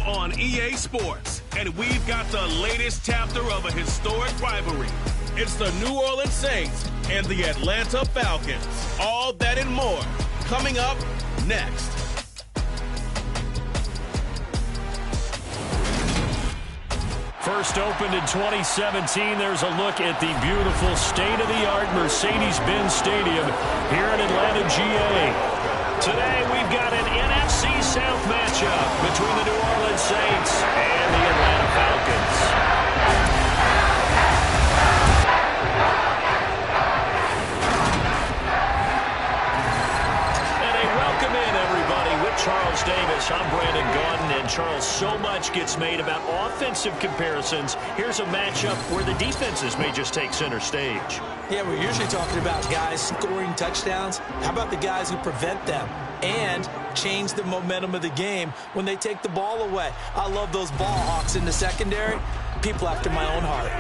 on EA Sports, and we've got the latest chapter of a historic rivalry. It's the New Orleans Saints and the Atlanta Falcons. All that and more coming up next. First opened in 2017, there's a look at the beautiful state-of-the-art Mercedes-Benz Stadium here in Atlanta, GA. Today, we've got an NFC South matchup between the New Orleans Saints and the Atlanta Falcons. Welcome in, everybody, with Charles Davis. I'm Brandon Gaudin, and Charles, so much gets made about offensive comparisons. Here's a matchup where the defenses may just take center stage. Yeah, we're usually talking about guys scoring touchdowns. How about the guys who prevent them and change the momentum of the game when they take the ball away? I love those ball hawks in the secondary. People after my own heart.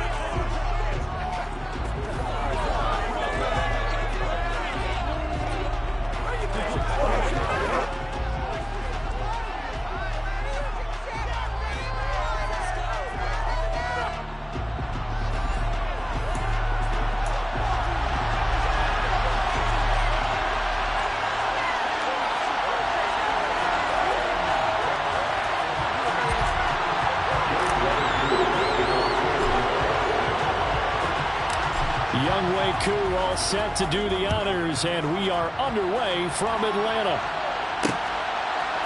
All set to do the honors, and we are underway from Atlanta.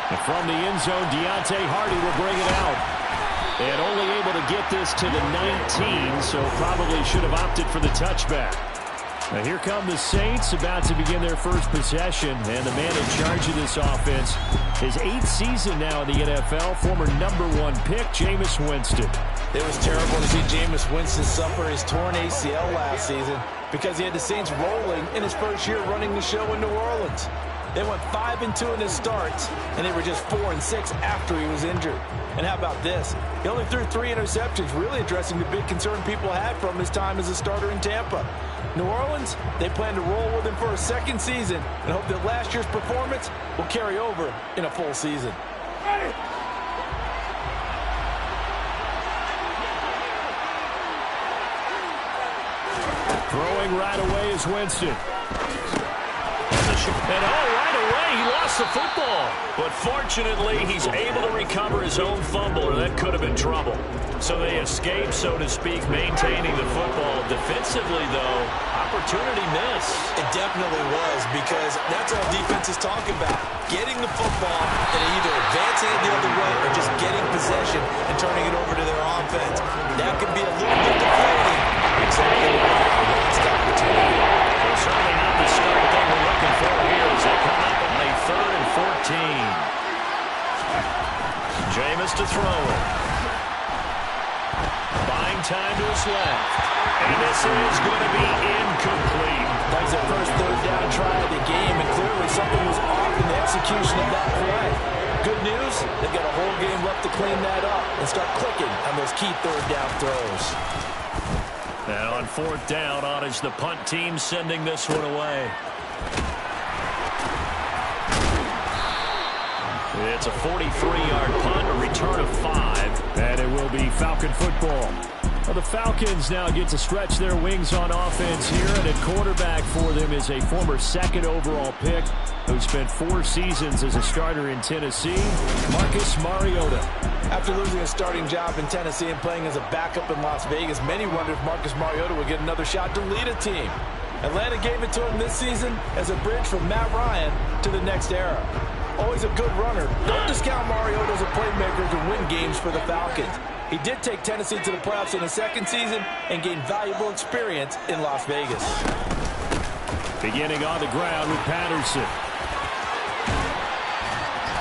And from the end zone, Deontay Hardy will bring it out. And only able to get this to the 19, so probably should have opted for the touchback. Now here come the Saints, about to begin their first possession, and the man in charge of this offense, his 8th season now in the NFL, former #1 pick, Jameis Winston. It was terrible to see Jameis Winston suffer his torn ACL last season because he had the Saints rolling in his first year running the show in New Orleans. They went 5-2 in his starts, and they were just 4-6 after he was injured. And how about this? He only threw 3 interceptions, really addressing the big concern people had from his time as a starter in Tampa. New Orleans, they plan to roll with him for a second season and hope that last year's performance will carry over in a full season. Throwing right away is Winston. And right away, he lost the football. But fortunately, he's able to recover his own fumble, or that could have been trouble. So they escape, so to speak, maintaining the football. Defensively, though, opportunity missed. It definitely was, because that's all defenses talk about. Getting the football and either advancing it the other way or just getting possession and turning it over to their offense. That can be a little bit deflating. Exactly right. A lost opportunity. Well, certainly not the start that we're looking for here as they come up on a 3rd and 14. Jameis to throw it. Buying time to his left. And this is going to be incomplete. That was their first 3rd down try of the game, and clearly something was off in the execution of that play. Good news, they've got a whole game left to clean that up and start clicking on those key 3rd down throws. And on 4th down, on is the punt team sending this one away. It's a 43-yard punt, a return of 5, and it will be Falcon football. Well, the Falcons now get to stretch their wings on offense here, and at quarterback for them is a former 2nd overall pick who spent 4 seasons as a starter in Tennessee, Marcus Mariota. After losing a starting job in Tennessee and playing as a backup in Las Vegas, many wondered if Marcus Mariota would get another shot to lead a team. Atlanta gave it to him this season as a bridge from Matt Ryan to the next era. Always a good runner. Don't discount Mariota as a playmaker to win games for the Falcons. He did take Tennessee to the playoffs in his 2nd season and gained valuable experience in Las Vegas. Beginning on the ground with Patterson.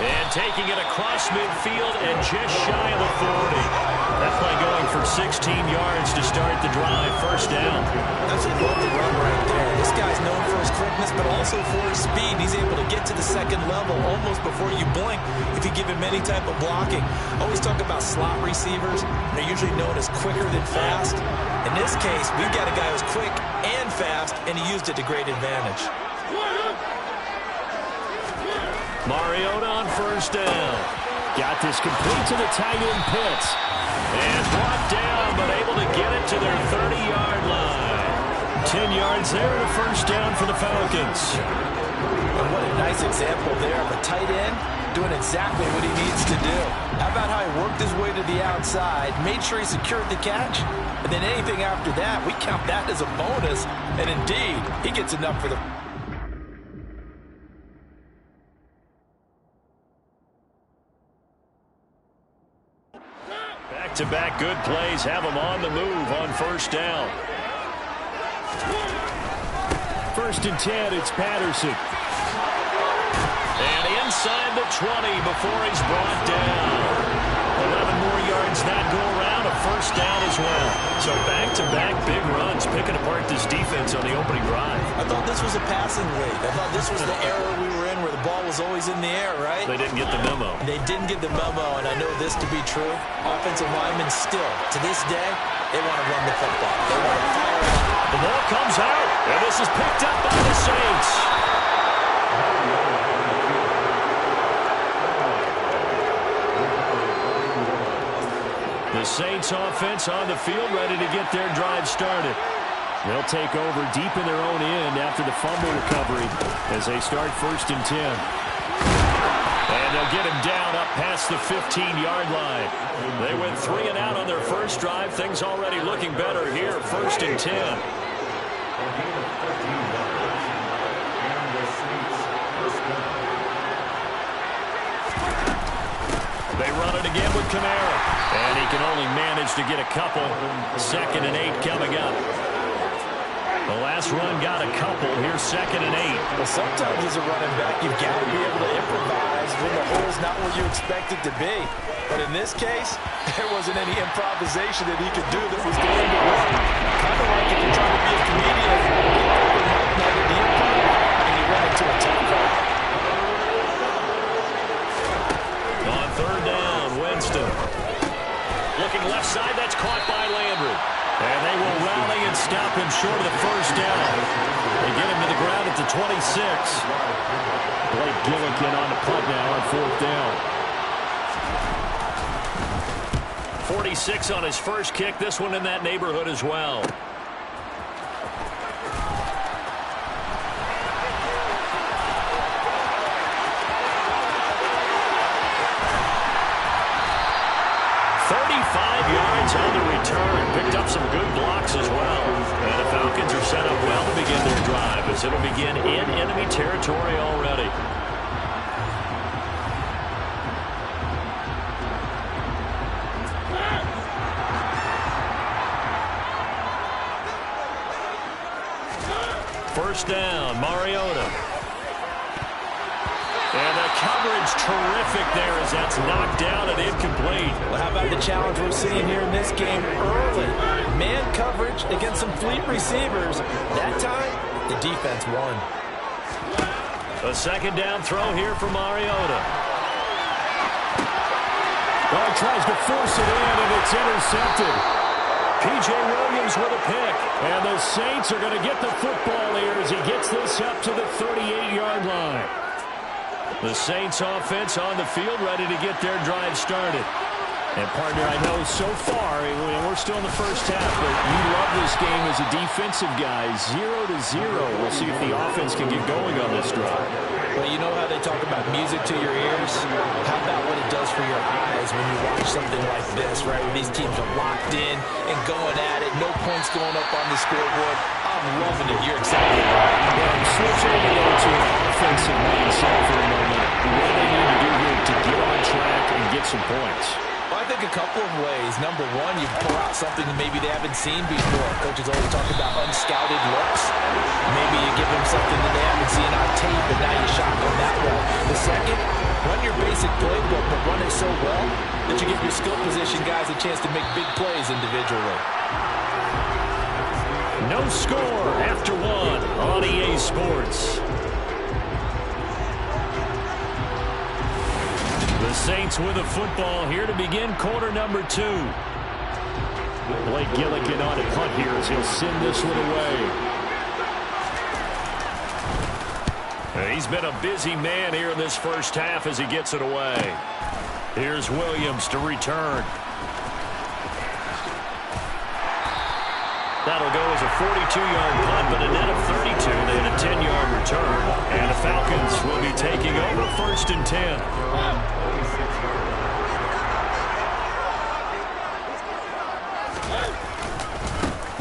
And taking it across midfield and just shy of the 40. That play going for 16 yards to start the drive. First down. That's a lovely run right there. This guy's known for his quickness, but also for his speed. He's able to get to the 2nd level almost before you blink if you give him any type of blocking. Always talk about slot receivers. They're usually known as quicker than fast. In this case, we've got a guy who's quick and fast, and he used it to great advantage. Mariota on 1st down. Got this complete to the tight end Pitts. And brought down, but able to get it to their 30-yard line. 10 yards there, and a first down for the Falcons. And what a nice example there of a tight end doing exactly what he needs to do. How about how he worked his way to the outside, made sure he secured the catch, and then anything after that, we count that as a bonus. And indeed, he gets enough for the... Back-to-back good plays have him on the move on first down. First and 10, it's Patterson. And inside the 20 before he's brought down. 11 more yards that go around, a first down as well. So back-to-back big runs, picking apart this defense on the opening drive. I thought this was a passing league. I thought this was the era we were in where the ball was always in the air, right? They didn't get the memo. They didn't get the memo, and I know this to be true. Offensive linemen still, to this day, they want to run the football. They want to fire it up. The ball comes out, and this is picked up by the Saints. The Saints offense on the field, ready to get their drive started. They'll take over deep in their own end after the fumble recovery as they start first and 10. And they'll get him down up past the 15-yard line. They went 3 and out on their first drive. Things already looking better here, first and 10. They run it again with Kamara. And he can only manage to get a couple. Second and 8 coming up. The last run got a couple. Here's second and 8. Well, sometimes as a running back, you've got to be able to improvise when the hole's not where you expect it to be. But in this case, there wasn't any improvisation that he could do that was going to work. Kind of like if you're trying to be a comedian, and you run into a tough crowd. On third down, Winston. Looking left side, that's caught by Landry. And they will rally and stop him short of the first down. They get him to the ground at the 26. Blake Gillikin on the punt now on fourth down. 46 on his first kick. This one in that neighborhood as well. On the return, picked up some good blocks as well. And the Falcons are set up well to begin their drive as it'll begin in enemy territory already. First down, Mariota. And the coverage terrific there as that's knocked down and incomplete. Well, how about the challenge we're seeing here in this game early? Man coverage against some fleet receivers. That time, the defense won. A second down throw here for Mariota. Well, he tries to force it in, and it's intercepted. P.J. Williams with a pick. And the Saints are going to get the football here as he gets this up to the 38-yard line. The Saints offense on the field ready to get their drive started. And, partner, I know so far, we're still in the first half, but you love this game as a defensive guy. 0-0. We'll see if the offense can get going on this drive. Well, you know how they talk about music to your ears? How about what it does for your eyes when you watch something like this, right? Where these teams are locked in and going at it. No points going up on the scoreboard. I'm loving it. You're excited. Yeah, switch over to an offensive mindset for a moment. What do they need to do here to get on track and get some points? Well, I think a couple of ways. Number one, you pull out something that maybe they haven't seen before. Coaches always talk about unscouted looks. Maybe you give them something that they haven't seen on tape, and now you shock them that way. The second, run your basic playbook, but run it so well that you give your skill position guys a chance to make big plays individually. No score after one on EA Sports. The Saints with a football here to begin quarter number 2. Blake Gillikin on a punt here as he'll send this one away. He's been a busy man here in this first half as he gets it away. Here's Williams to return. That'll go as a 42-yard punt, but a net of 32. They had a 10-yard return. And the Falcons will be taking over 1st and 10.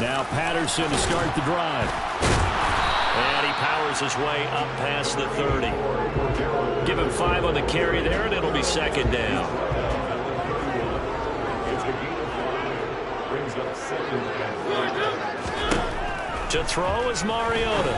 Now Patterson to start the drive. And he powers his way up past the 30. Give him 5 on the carry there, and it'll be 2nd down. To throw is Mariota.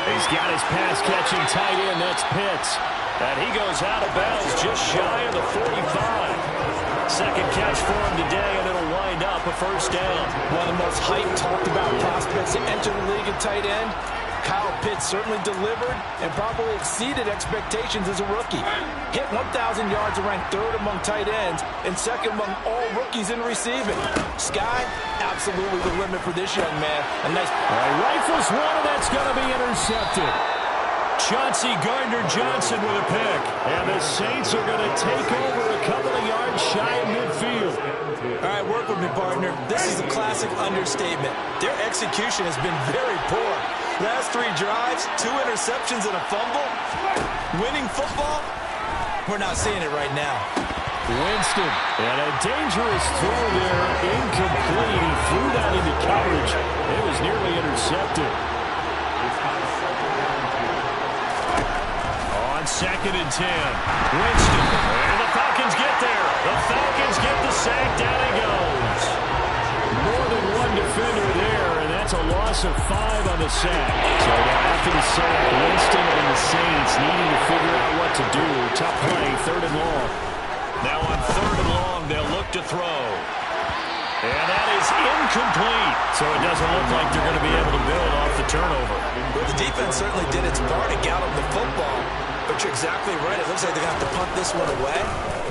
He's got his pass-catching tight end. That's Pitts. And he goes out of bounds just shy of the 45. Second catch for him today, and it'll wind up a 1st down. One of the most hyped, talked-about prospects to enter the league at tight end. Kyle Pitts certainly delivered and probably exceeded expectations as a rookie. Hit 1,000 yards and ranked 3rd among tight ends and 2nd among all rookies in receiving. Sky, absolutely the limit for this young man. A nice rifles one, and that's going to be intercepted. Chauncey Gardner-Johnson with a pick. And the Saints are going to take over a couple of yards shy of midfield. All right, work with me, partner. This is a classic understatement. Their execution has been very poor. Last 3 drives, 2 interceptions and a fumble. Winning football? We're not seeing it right now. Winston, and a dangerous throw there, incomplete. He threw that into coverage. It was nearly intercepted. On 2nd and 10, Winston, and the Falcons get there. The Falcons get the sack, down he goes. More than one defender there, and that's a loss of 5 on the sack. So after the sack, Winston and the Saints needing to figure out what to do. Tough play, 3rd and long. Now on 3rd and long, they'll look to throw. And that is incomplete. So it doesn't look like they're going to be able to build off the turnover. Well, the defense certainly did its part to gallop the football. But you're exactly right. It looks like they're going to have to punt this one away.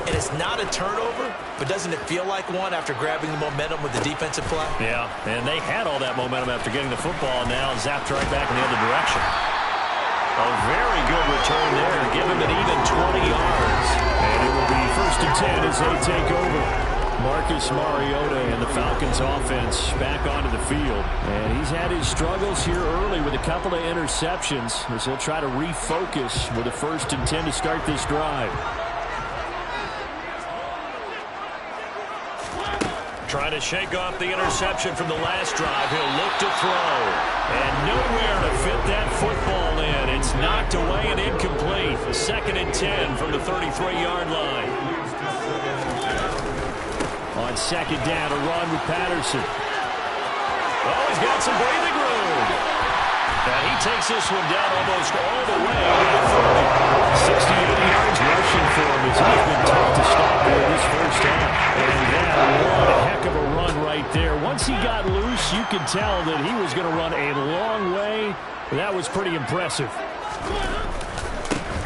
And it's not a turnover, but doesn't it feel like one after grabbing the momentum with the defensive play? Yeah, and they had all that momentum after getting the football, and now zapped right back in the other direction. A very good return there to give him an even 20 yards. And it will be 1st and 10 as they take over. Marcus Mariota and the Falcons offense back onto the field. And he's had his struggles here early with a couple of interceptions as he'll try to refocus with a 1st and 10 to start this drive. Trying to shake off the interception from the last drive. He'll look to throw. And nowhere to fit that football in. It's knocked away and incomplete. 2nd and 10 from the 33-yard line. On 2nd down, a run with Patterson. Oh, he's got some breathing room. And he takes this one down almost all the way to 30. 68 yards rushing for him as he's been tough to stop here this 1st half. And that one heck of a run right there. Once he got loose, you could tell that he was going to run a long way. That was pretty impressive.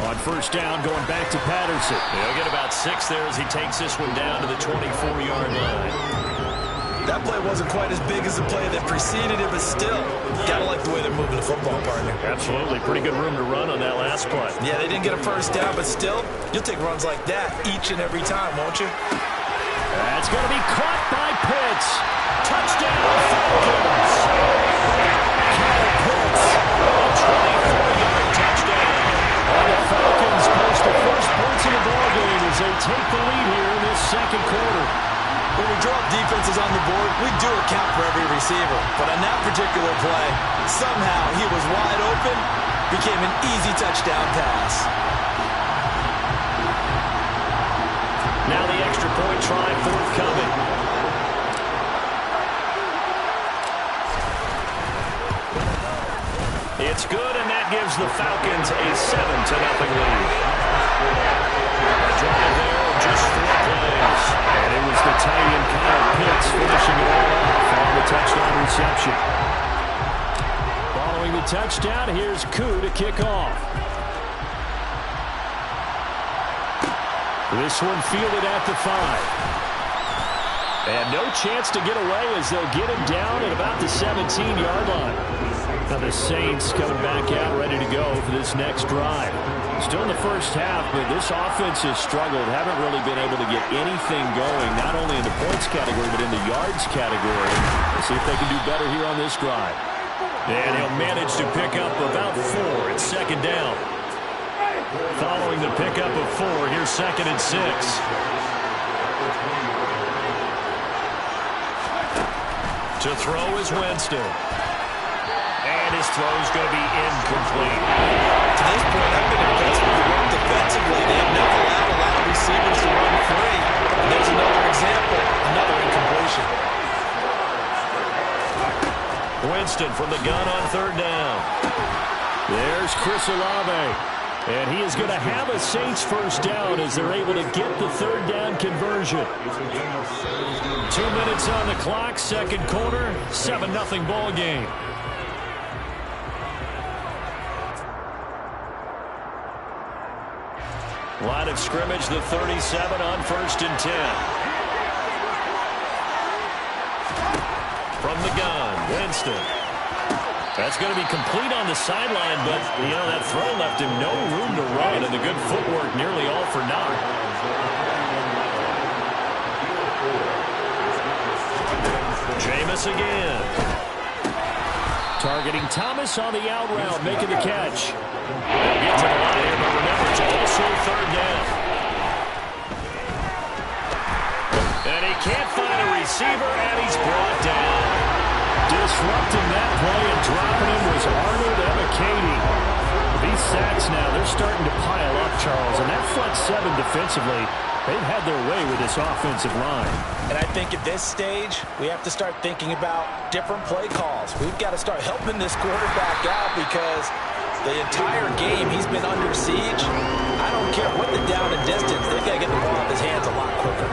On 1st down, going back to Patterson. He'll get about 6 there as he takes this one down to the 24-yard line. That play wasn't quite as big as the play that preceded it, but still, gotta like the way they're moving the football, partner. Absolutely. Pretty good room to run on that last play. Yeah, they didn't get a 1st down, but still, you'll take runs like that each and every time, won't you? That's going to be caught by Pitts. Touchdown, Falcons. Kyle Pitts, a 24-yard touchdown. And the Falcons post the first points in the ballgame as they take the lead here in this 2nd quarter. When we drop defenses on the board, we do account for every receiver. But on that particular play, somehow he was wide open, became an easy touchdown pass. Now the extra point try forthcoming. It's good, and that gives the Falcons a 7-0 lead. A drive there of just 4 plays. And it was the tight end Kyle Pitts finishing it all off on the touchdown reception. Following the touchdown, here's Koo to kick off. This one fielded at the 5. And no chance to get away as they'll get him down at about the 17-yard line. Now the Saints coming back out ready to go for this next drive. Still in the first half, but this offense has struggled. Haven't really been able to get anything going, not only in the points category, but in the yards category. Let's see if they can do better here on this drive. And he'll manage to pick up about 4. It's second down. Following the pickup of 4, here's 2nd and 6. To throw is Winston. And his throw's going to be incomplete. To this point, I've been impressed with the work defensively. They have never allowed a lot of receivers to run free. And there's another example, another incompletion. Winston from the gun on 3rd down. There's Chris Olave. And he is going to have a Saints first down as they're able to get the 3rd down conversion. 2 minutes on the clock, second quarter, 7-0 ball game. Line of scrimmage, the 37 on 1st and 10. From the gun, Winston. That's going to be complete on the sideline, but, that throw left him no room to run, and the good footwork nearly all for naught. Jameis again. Targeting Thomas on the out route, making the catch. They'll get to the line here, but remember, it's also 3rd down. And he can't find a receiver, and he's brought down. Disrupting that play and dropping him was Arnold Ebiketie. These sacks now, they're starting to pile up, Charles. And that front 7 defensively, they've had their way with this offensive line. And I think at this stage, we have to start thinking about different play calls. We've got to start helping this quarterback out because the entire game he's been under siege. I don't care what the down and distance, they've got to get the ball in his hands a lot quicker.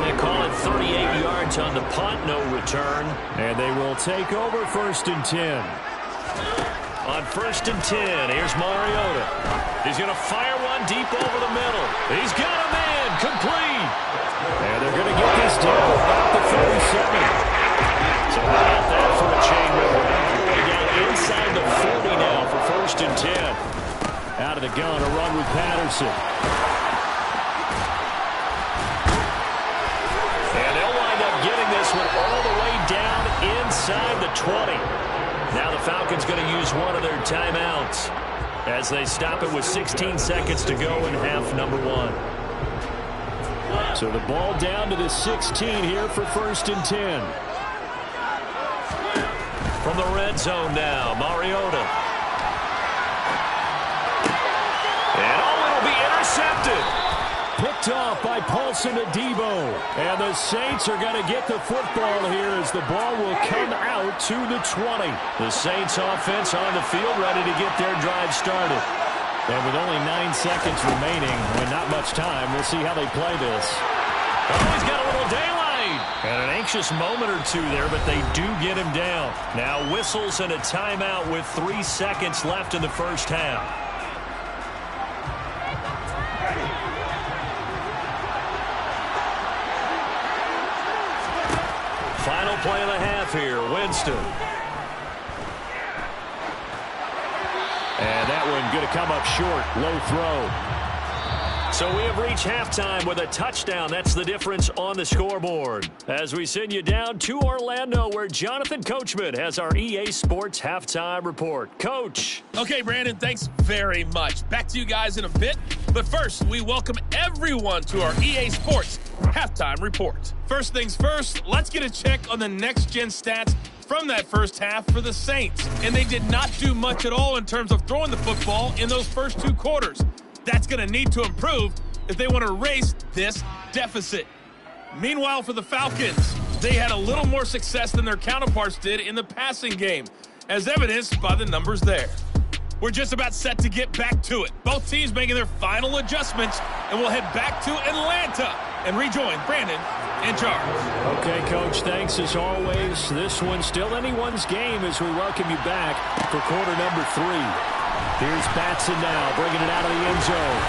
They call it 38 yards on the punt, no return. And they will take over 1st and 10. On 1st and 10, here's Mariota. He's going to fire one deep over the middle. He's got a man, complete. And they're going to get this down about the 37. So how about that for a chain run? Way down inside the 40 now for 1st and 10. Out of the gun, a run with Patterson. Getting this one all the way down inside the 20. Now the Falcons going to use one of their timeouts as they stop it with 16 seconds to go in half number 1. So the ball down to the 16 here for 1st and 10. From the red zone now, Mariota. And it'll be intercepted. Picked off by Paulson Adebo. And the Saints are going to get the football here as the ball will come out to the 20. The Saints offense on the field ready to get their drive started. And with only 9 seconds remaining, with not much time, we'll see how they play this. Oh, he's got a little daylight. And an anxious moment or two there, but they do get him down. Now whistles and a timeout with 3 seconds left in the first half. Final play of the half here, Winston. And that one going to come up short, low throw. So we have reached halftime with a touchdown. That's the difference on the scoreboard. As we send you down to Orlando, where Jonathan Coachman has our EA Sports Halftime Report. Coach. Okay, Brandon, thanks very much. Back to you guys in a bit. But first, we welcome everyone to our EA Sports Halftime Report. First things first, let's get a check on the next-gen stats from that first half for the Saints. And they did not do much at all in terms of throwing the football in those first 2 quarters. That's going to need to improve if they want to erase this deficit. Meanwhile, for the Falcons, they had a little more success than their counterparts did in the passing game, as evidenced by the numbers there. We're just about set to get back to it. Both teams making their final adjustments, and we'll head back to Atlanta and rejoin Brandon and Charles. Okay, Coach, thanks as always. This one's still anyone's game as we welcome you back for quarter number 3. Here's Batson now, bringing it out of the end zone.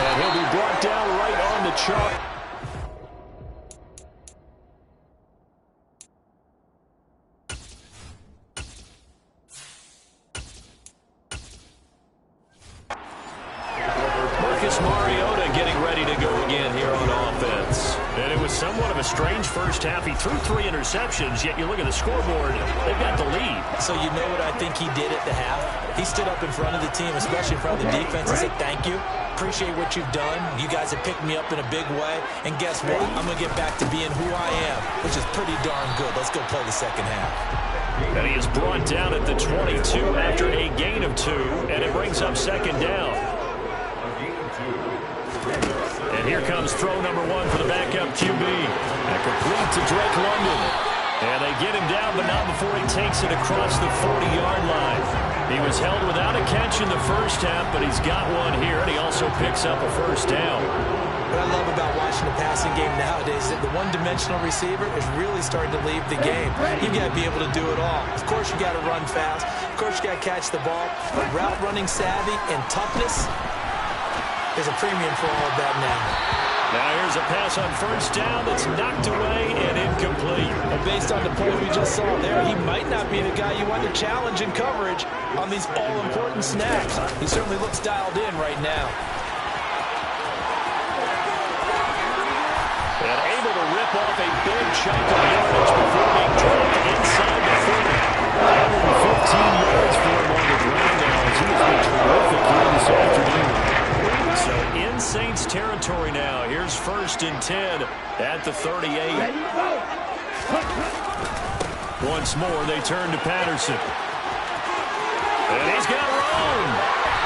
And he'll be brought down right on the chalk. offense. And it was somewhat of a strange first half. He threw 3 interceptions, yet you look at the scoreboard, they've got the lead. So you know what I think he did at the half? He stood up in front of the team, especially in front of the defense, and said, thank you. Appreciate what you've done. You guys have picked me up in a big way. And guess what? I'm going to get back to being who I am, which is pretty darn good. Let's go play the second half. And he is brought down at the 22 after a gain of 2, and it brings up second down. And here comes throw number 1 for the backup QB. And complete to Drake London. And they get him down, but not before he takes it across the 40-yard line. He was held without a catch in the first half, but he's got one here, and he also picks up a first down. What I love about watching the passing game nowadays is that the one-dimensional receiver is really starting to leave the game. You've got to be able to do it all. Of course, you got to run fast. Of course, you got to catch the ball. But route running savvy and toughness, there's a premium for all of that now. Now here's a pass on first down that's knocked away and incomplete. And based on the play we just saw there, he might not be the guy you want to challenge in coverage on these all-important snaps. He certainly looks dialed in right now. And able to rip off a big chunk of yardage before being dropped inside the 40. 115 yards for him on the ground now. He has been terrific here this afternoon. So in Saints territory now. Here's 1st and 10 at the 38. Once more, they turn to Patterson. And he's got room.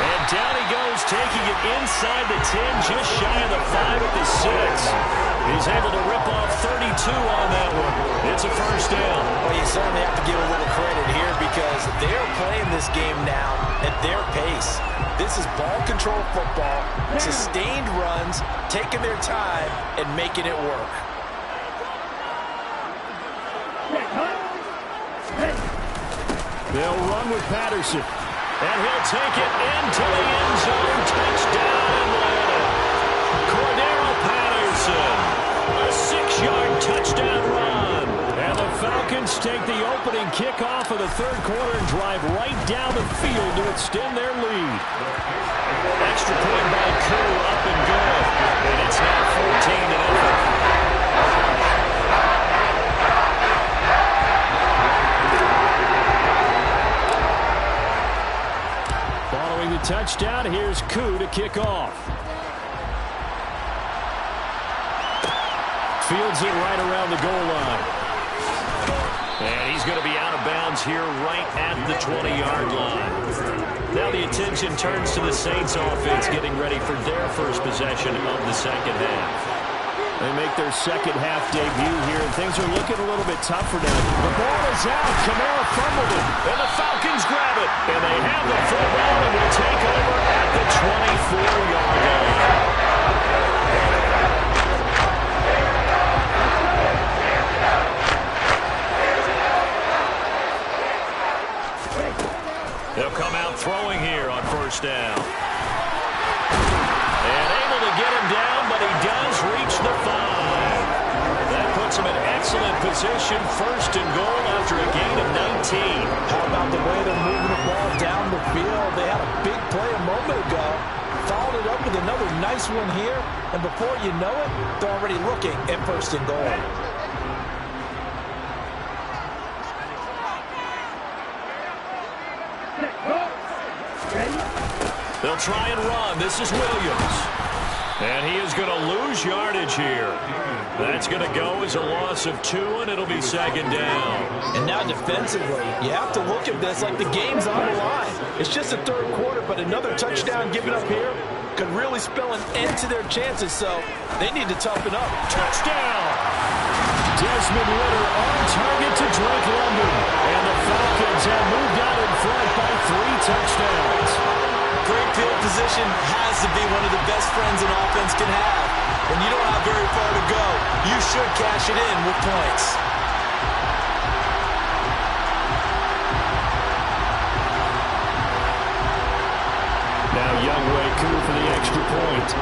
And down he goes, taking it inside the 10, just shy of the 5 at the 6. He's able to rip off 32 on that one. It's a first down. Well, you certainly have to give a little credit here because they're playing this game now at their pace. This is ball control football, sustained runs, taking their time, and making it work. They'll run with Patterson. And he'll take it into the end zone. Touchdown, Atlanta. Cordero Patterson. A 6-yard touchdown run. And the Falcons take the opening kickoff of the third quarter and drive right down the field to extend their lead. Extra point by Koo, up and good. And it's now 14-0. Following the touchdown, here's Koo to kick off. Fields it right around the goal line. And he's going to be out of bounds here right at the 20-yard line. Now the attention turns to the Saints offense getting ready for their first possession of the second half. They make their second half debut here, and things are looking a little bit tougher now. The ball is out. Kamara fumbled it, and the Falcons grab it. And they have the football and will take over at the 24-yard line. They'll come out throwing here on first down. And able to get him down, but he does reach the 5. That puts him in excellent position, first and goal after a gain of 19. How about the way they're moving the ball down the field? They had a big play a moment ago. Followed it up with another nice one here. And before you know it, they're already looking at first and goal. They'll try and run. This is Williams. And he is going to lose yardage here. That's going to go as a loss of 2, and it'll be second down. And now defensively, you have to look at this like the game's on the line. It's just the third quarter, but another touchdown given up here could really spell an end to their chances, so they need to toughen up. Touchdown! Desmond Ridder on target to Drake London. And the Falcons have moved out in front by 3 touchdowns. Great field position has to be one of the best friends an offense can have. When you don't have very far to go, you should cash it in with points. Now Youngway Koo for the extra point.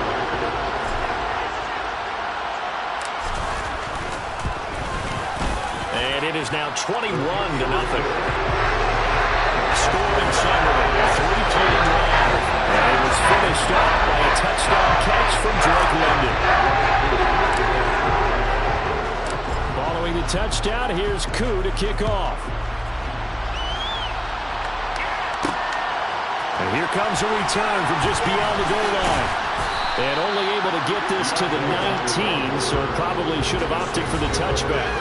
And it is now 21-0. Scoring summary, 3-play drive. And it was finished off by a touchdown catch from Drake London. touchdown. Here's Koo to kick off. And here comes a return from just beyond the goal line. And only able to get this to the 19, so it probably should have opted for the touchback.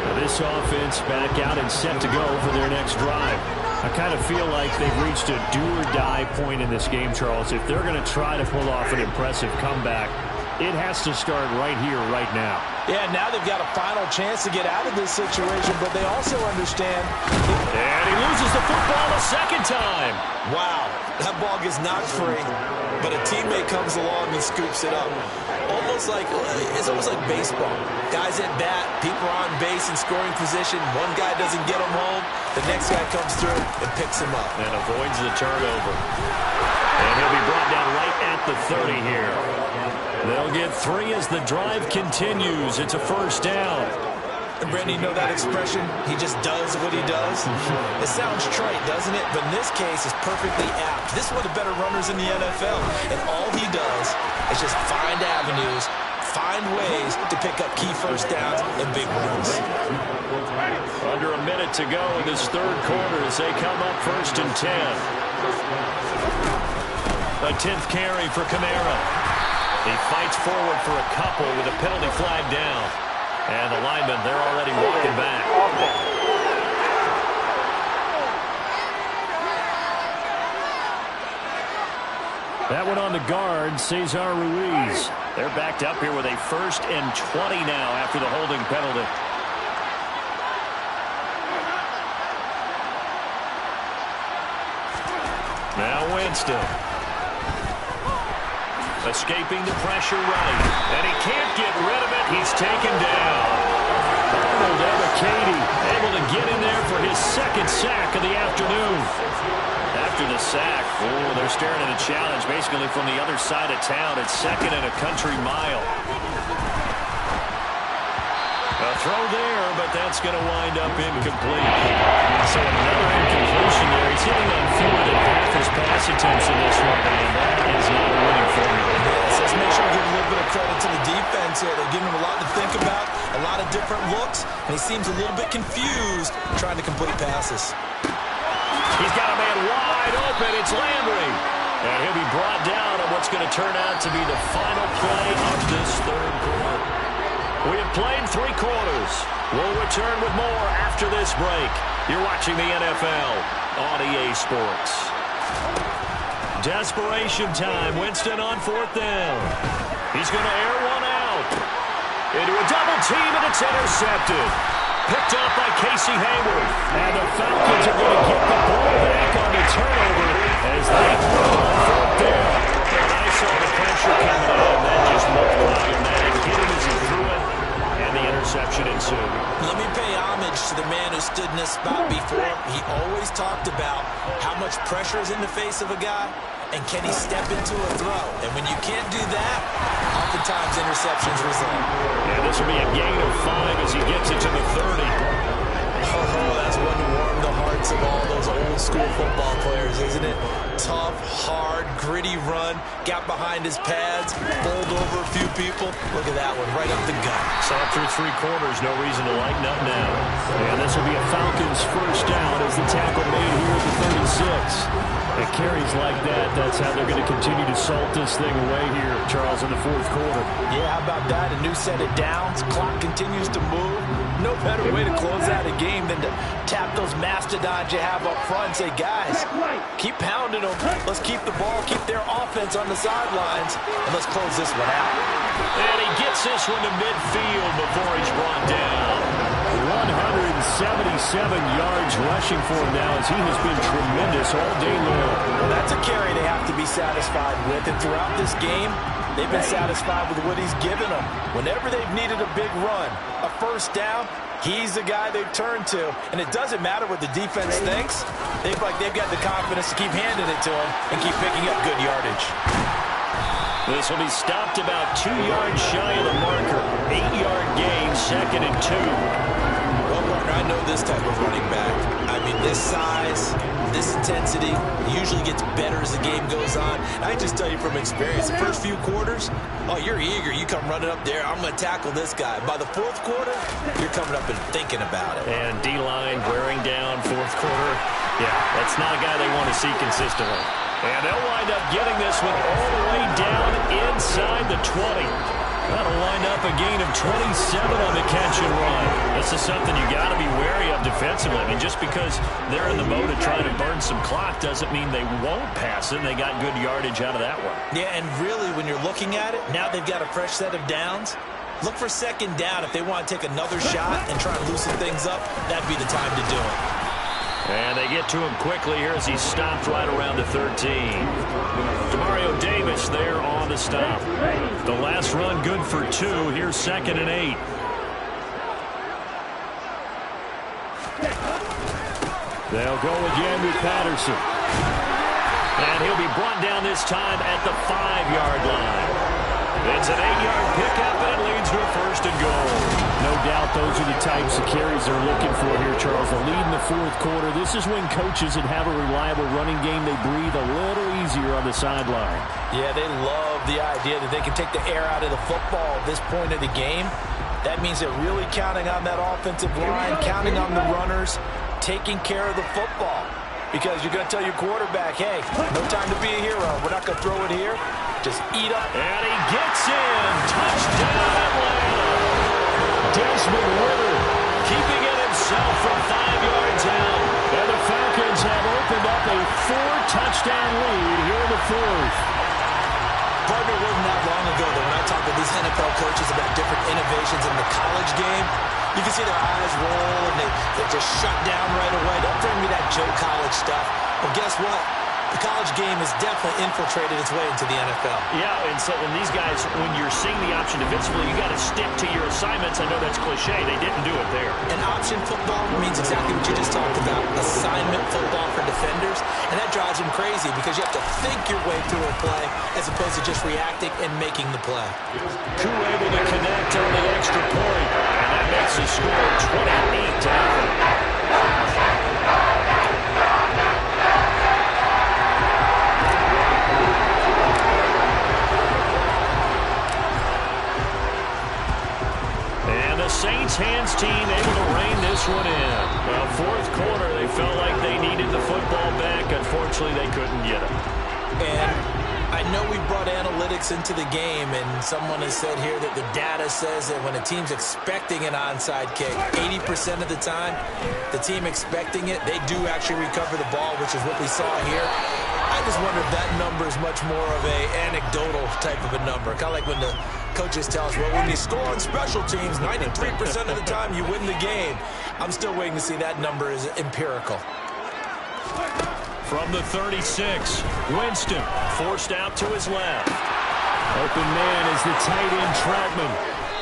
Now this offense back out and set to go for their next drive. I kind of feel like they've reached a do-or-die point in this game, Charles. If they're going to try to pull off an impressive comeback, it has to start right here, right now. Yeah, now they've got a final chance to get out of this situation, but they also understand. And he loses the football a second time. Wow, that ball gets knocked free, but a teammate comes along and scoops it up. It's almost like baseball. Guys at bat, people are on base in scoring position. One guy doesn't get him home. The next guy comes through and picks him up. And avoids the turnover. And he'll be brought down right at the 30 here. They'll get 3 as the drive continues. It's a first down. And Brandon, you know that expression? He just does what he does? It sounds trite, doesn't it? But in this case, it's perfectly apt. This is one of the better runners in the NFL. And all he does is just find avenues, find ways to pick up key first downs and big runs. Under a minute to go in this third quarter as they come up 1st and 10. A 10th carry for Kamara. He fights forward for a couple with a penalty flag down. And the linemen, they're already walking back. That one on the guard, Cesar Ruiz. They're backed up here with a 1st and 20 now after the holding penalty. Now Winston. Escaping the pressure right. And he can't get rid of it. He's taken down. Arnold Ebiketie able to get in there for his 2nd sack of the afternoon. After the sack, they're staring at a challenge basically from the other side of town. It's 2nd and a country mile. A throw there, but that's going to wind up incomplete. So another incompletion there. He's hitting on fewer than half his pass attempts in this one, and that is not a winning formula. So let's make sure we give a little bit of credit to the defense here. They're giving him a lot to think about, a lot of different looks, and he seems a little bit confused trying to complete passes. He's got a man wide open. It's Landry. And he'll be brought down on what's going to turn out to be the final play of this third quarter. We have played 3 quarters. We'll return with more after this break. You're watching the NFL on EA Sports. Desperation time. Winston on 4th down. He's going to air one out. Into a double team, and it's intercepted. Picked up by Casey Hayward. And the Falcons are going to get the ball back on the turnover as they put on 4th down. And I saw the pressure coming in. That just looked problematic. Hit him as he threw it. The interception ensued. Let me pay homage to the man who stood in this spot before. He always talked about how much pressure is in the face of a guy, and can he step into a throw. And when you can't do that, oftentimes interceptions result. Yeah, this will be a gain of 5 as he gets it to the 30. Oh, that's one to warm the hearts of all those old school football players, isn't it? Tough, hard, gritty run, got behind his pads, bowled over a few people. Look at that one, right up the gut. Saw it through 3 quarters, no reason to lighten up now. And this will be a Falcons first down as the tackle made here at the 36. It carries like that. That's how they're going to continue to salt this thing away here, Charles, in the 4th quarter. Yeah, how about that? A new set of downs. Clock continues to move. No better way to close out a game than to tap those mastodons you have up front and say, guys, keep pounding them. Let's keep the ball, keep their offense on the sidelines, and let's close this one out. And he gets this one to midfield before he's brought down. 177 yards rushing for him now as he has been tremendous all day long. Well, that's a carry they have to be satisfied with. And throughout this game, they've been satisfied with what he's given them. Whenever they've needed a big run, a first down, he's the guy they've turned to. And it doesn't matter what the defense thinks. They've got the confidence to keep handing it to him and keep picking up good yardage. This will be stopped about 2 yards shy of the marker. 8-yard gain, 2nd and 2. Well, Partner, I know this type of running back. I mean, this size, this intensity usually gets better as the game goes on. And I just tell you from experience, the first few quarters, oh, you're eager. You come running up there, I'm going to tackle this guy. By the fourth quarter, you're coming up and thinking about it. And D-line wearing down fourth quarter. Yeah, that's not a guy they want to see consistently. And they'll wind up getting this one all the way down inside the 20. That'll wind up a gain of 27 on the catch and run. This is something you got to be wary of defensively. I mean, just because they're in the mode of trying to burn some clock doesn't mean they won't pass it. They got good yardage out of that one. Yeah, and really, when you're looking at it, now they've got a fresh set of downs. Look for second down. If they want to take another shot and try and loosen things up, that'd be the time to do it. And they get to him quickly here as he stopped right around the 13. Demario Davis there on the stop. The last run good for 2. Here's 2nd and 8. They'll go again with Patterson. And he'll be brought down this time at the 5-yard line. It's an 8-yard pickup, and it leads to a 1st and goal. No doubt those are the types of carries they're looking for here, Charles. The lead in the fourth quarter. This is when coaches that have a reliable running game, they breathe a little easier on the sideline. Yeah, they love the idea that they can take the air out of the football at this point of the game. That means they're really counting on that offensive line, counting on the runners, taking care of the football. Because you're going to tell your quarterback, hey, no time to be a hero. We're not going to throw it here. Just eat up. And he gets in. Touchdown, Atlanta. Desmond Ritter keeping it himself from 5 yards out. And the Falcons have opened up a 4-touchdown lead here in the fourth. Partner, it wasn't that long ago that when I talked with these NFL coaches about different innovations in the college game, you can see their eyes roll and they just shut down right away. Don't bring me that Joe College stuff. Well, guess what? The college game has definitely infiltrated its way into the NFL. Yeah, and so when these guys, when you're seeing the option defensively, you got to stick to your assignments. I know that's cliche. They didn't do it there. And option football means exactly what you just talked about. Assignment football for defenders. And that drives them crazy because you have to think your way through a play as opposed to just reacting and making the play. Koo able to connect on the extra point. And that makes the score 28-0. Saints hands team able to rein this one in. Well, fourth quarter, they felt like they needed the football back. Unfortunately, they couldn't get it. And I know we brought analytics into the game, and someone has said here that the data says that when a team's expecting an onside kick, 80% of the time, the team expecting it, they do actually recover the ball, which is what we saw here. I just wonder if that number is much more of a anecdotal type of a number. Kind of like when the coaches tell us, well, when you score on special teams, 93% of the time you win the game. I'm still waiting to see that number is empirical. From the 36, Winston forced out to his left. Open man is the tight end Troutman.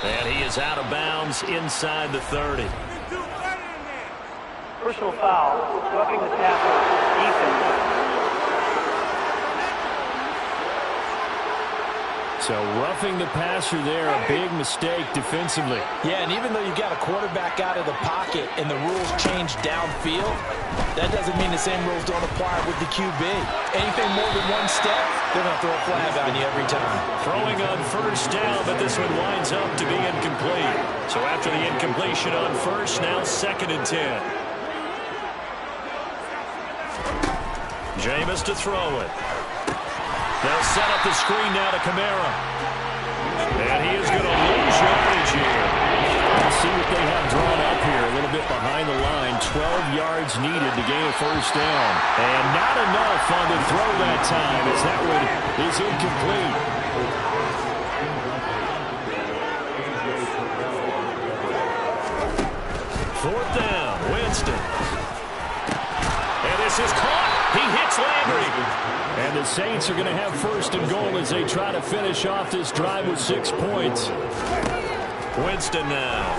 And he is out of bounds inside the 30. Personal foul, roughing the tackle, defense. So roughing the passer there, a big mistake defensively. Yeah, and even though you got a quarterback out of the pocket and the rules change downfield, that doesn't mean the same rules don't apply with the QB. Anything more than one step, they're going to throw a flag on you every time. Throwing on first down, but this one winds up to be incomplete. So after the incompletion on first, now 2nd and 10. Jameis to throw it. They'll set up the screen now to Kamara. And he is going to lose yardage here. Let's see what they have drawn up here. A little bit behind the line. 12 yards needed to gain a first down. And not enough on the throw that time as that one is incomplete. Fourth down, Winston. And this is caught. He hits Landry. And the Saints are going to have 1st and goal as they try to finish off this drive with 6 points. Winston now.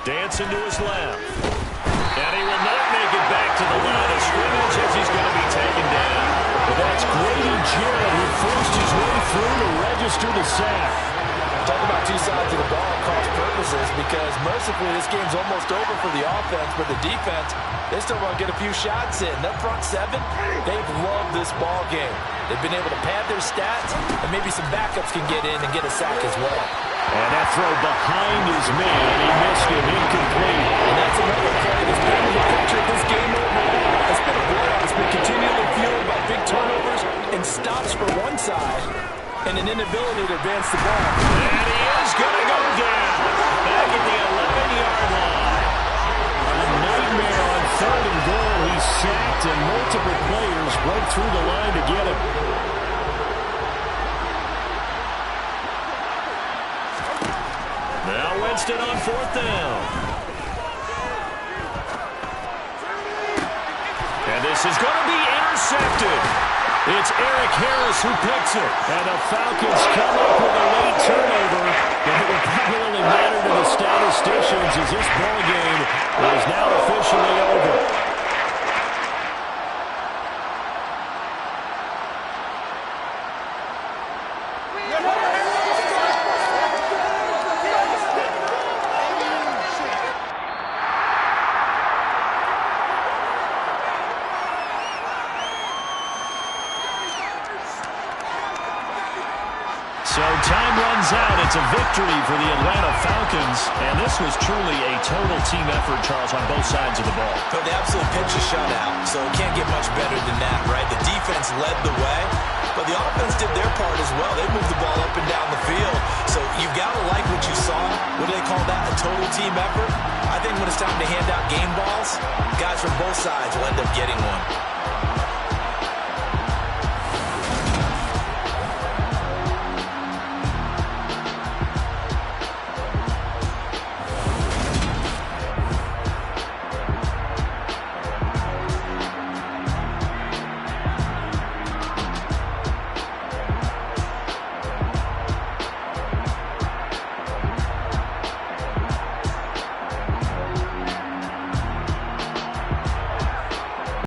Dancing to his left. And he will not make it back to the line of scrimmage as he's going to be taken down. But that's Grady Jarrett who forced his way through to register the sack. Talk about two sides of the ball, cross purpose emphasis because mercifully this game's almost over for the offense, but the defense, they still want to get a few shots in. Their front seven, they've loved this ball game. They've been able to pad their stats, and maybe some backups can get in and get a sack as well. And that throw behind his man, he missed it, incomplete. And that's another play that's been the picture of this game overall. It's been a blowout. It's been continually fueled by big turnovers and stops for one side and an inability to advance the ball. And he is going to go down back at the 11-yard line. A nightmare on 3rd and goal. He's sacked, and multiple players broke through the line to get him. Now Winston on 4th down. And this is going to be intercepted. It's Eric Harris who picks it. And the Falcons come up with a late turnover. And it will probably only matter to the statisticians as this ball game is now officially over. So time runs out. It's a victory for the Atlanta Falcons. And this was truly a total team effort, Charles, on both sides of the ball. But the absolute pitch is shut out, so it can't get much better than that, right? The defense led the way, but the offense did their part as well. They moved the ball up and down the field. So you've got to like what you saw. What do they call that? A total team effort? I think when it's time to hand out game balls, guys from both sides will end up getting one.